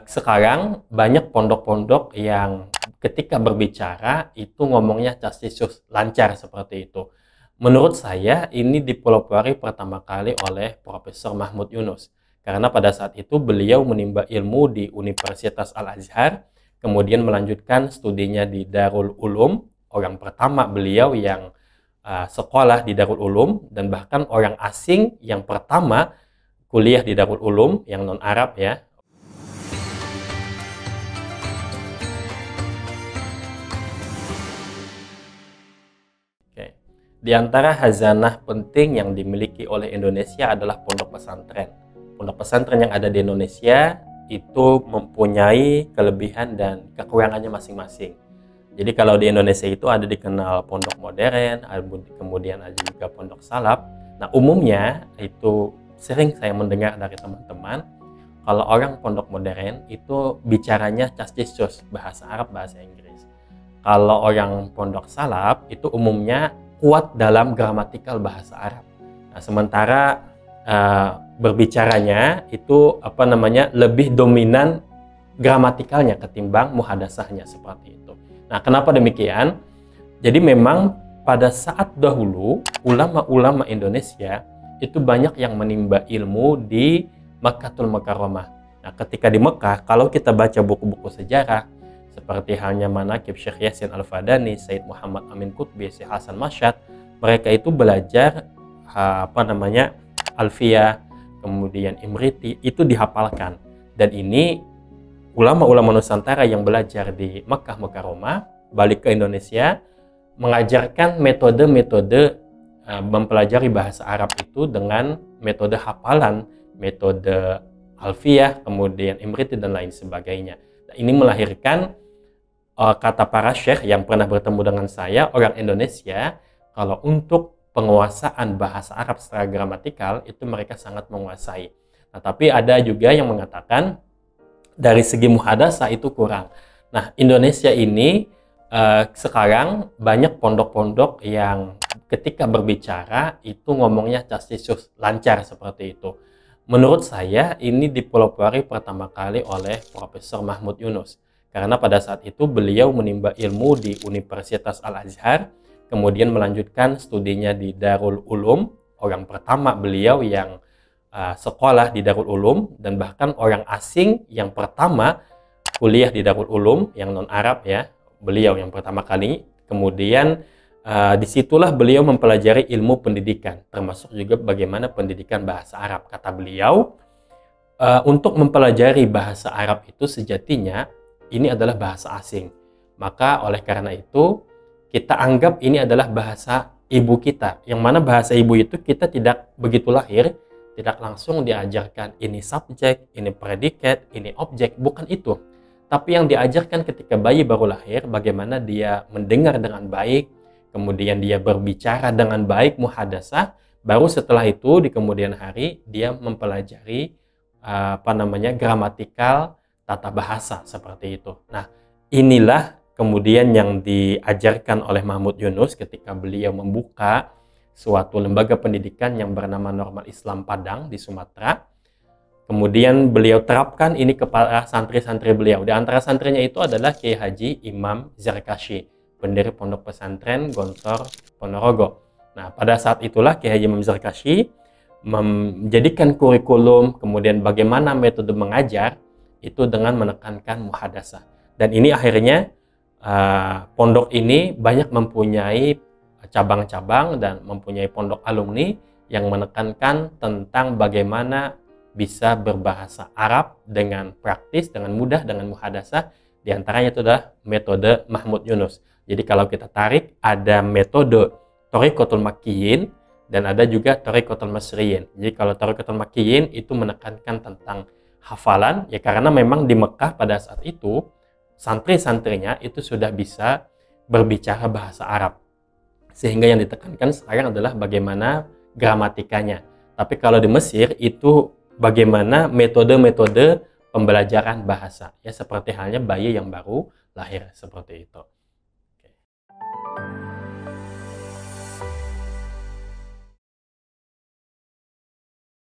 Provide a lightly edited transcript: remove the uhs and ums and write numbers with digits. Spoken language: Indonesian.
Sekarang banyak pondok-pondok yang ketika berbicara itu ngomongnya castisus lancar seperti itu. Menurut saya ini dipelopori pertama kali oleh Profesor Mahmud Yunus. Karena pada saat itu beliau menimba ilmu di Universitas Al-Azhar, kemudian melanjutkan studinya di Darul Ulum. Orang pertama beliau yang sekolah di Darul Ulum, dan bahkan orang asing yang pertama kuliah di Darul Ulum yang non-Arab ya. Di antara khazanah penting yang dimiliki oleh Indonesia adalah pondok pesantren. Pondok pesantren yang ada di Indonesia itu mempunyai kelebihan dan kekurangannya masing-masing. Jadi kalau di Indonesia itu ada dikenal pondok modern, kemudian ada juga pondok salaf. Nah, umumnya itu sering saya mendengar dari teman-teman, kalau orang pondok modern itu bicaranya castiscus, bahasa Arab, bahasa Inggris. Kalau orang pondok salaf itu umumnya kuat dalam gramatikal bahasa Arab. Nah, sementara berbicaranya itu lebih dominan gramatikalnya ketimbang muhadasahnya seperti itu. Nah, kenapa demikian? Jadi memang pada saat dahulu ulama-ulama Indonesia itu banyak yang menimba ilmu di Makkahul Mukarramah. Nah, ketika di Mekah, kalau kita baca buku-buku sejarah seperti halnya Manaqib Syekh Yasin Al-Fadani, Said Muhammad Amin Qutbi, Syekh Hasan Masyad, mereka itu belajar Alfiyah, kemudian Imriti, itu dihafalkan. Dan ini ulama-ulama Nusantara yang belajar di Makkah Mukarramah balik ke Indonesia mengajarkan metode-metode mempelajari bahasa Arab itu dengan metode hafalan, metode Alfiyah, kemudian Imriti dan lain sebagainya. Nah, ini melahirkan kata para syekh yang pernah bertemu dengan saya, orang Indonesia, kalau untuk penguasaan bahasa Arab secara gramatikal itu mereka sangat menguasai. Nah, tapi ada juga yang mengatakan dari segi muhadasah itu kurang. Nah, Indonesia ini sekarang banyak pondok-pondok yang ketika berbicara itu ngomongnya castisus lancar seperti itu. Menurut saya ini dipelopori pertama kali oleh Profesor Mahmud Yunus. Karena pada saat itu beliau menimba ilmu di Universitas Al-Azhar, kemudian melanjutkan studinya di Darul Ulum. Orang pertama beliau yang sekolah di Darul Ulum, dan bahkan orang asing yang pertama kuliah di Darul Ulum yang non-Arab ya, beliau yang pertama kali. Kemudian disitulah beliau mempelajari ilmu pendidikan, termasuk juga bagaimana pendidikan bahasa Arab. Kata beliau, untuk mempelajari bahasa Arab itu sejatinya ini adalah bahasa asing. Maka oleh karena itu kita anggap ini adalah bahasa ibu kita. Yang mana bahasa ibu itu kita tidak begitu lahir, tidak langsung diajarkan ini subjek, ini predikat, ini objek. Bukan itu. Tapi yang diajarkan ketika bayi baru lahir, bagaimana dia mendengar dengan baik, kemudian dia berbicara dengan baik, muhadasah. Baru setelah itu di kemudian hari dia mempelajari gramatikal, tata bahasa seperti itu. Nah, inilah kemudian yang diajarkan oleh Mahmud Yunus ketika beliau membuka suatu lembaga pendidikan yang bernama Normal Islam Padang di Sumatera. Kemudian beliau terapkan ini kepada santri-santri beliau. Di antara santrinya itu adalah Kiai Haji Imam Zarkashi, pendiri Pondok Pesantren Gontor Ponorogo. Nah, pada saat itulah Kiai Haji Imam Zarkashi menjadikan kurikulum, kemudian bagaimana metode mengajar itu dengan menekankan muhadasah. Dan ini akhirnya pondok ini banyak mempunyai cabang-cabang dan mempunyai pondok alumni yang menekankan tentang bagaimana bisa berbahasa Arab dengan praktis, dengan mudah, dengan muhadasah. Di antaranya itu adalah metode Mahmud Yunus. Jadi kalau kita tarik, ada metode Thariqatul Makkiyin dan ada juga Thariqatul Masriyin. Jadi kalau Thariqatul Makkiyin itu menekankan tentang hafalan, ya karena memang di Mekah pada saat itu santri-santrinya itu sudah bisa berbicara bahasa Arab. Sehingga yang ditekankan sekarang adalah bagaimana gramatikanya. Tapi kalau di Mesir itu bagaimana metode-metode pembelajaran bahasa. Ya seperti halnya bayi yang baru lahir seperti itu.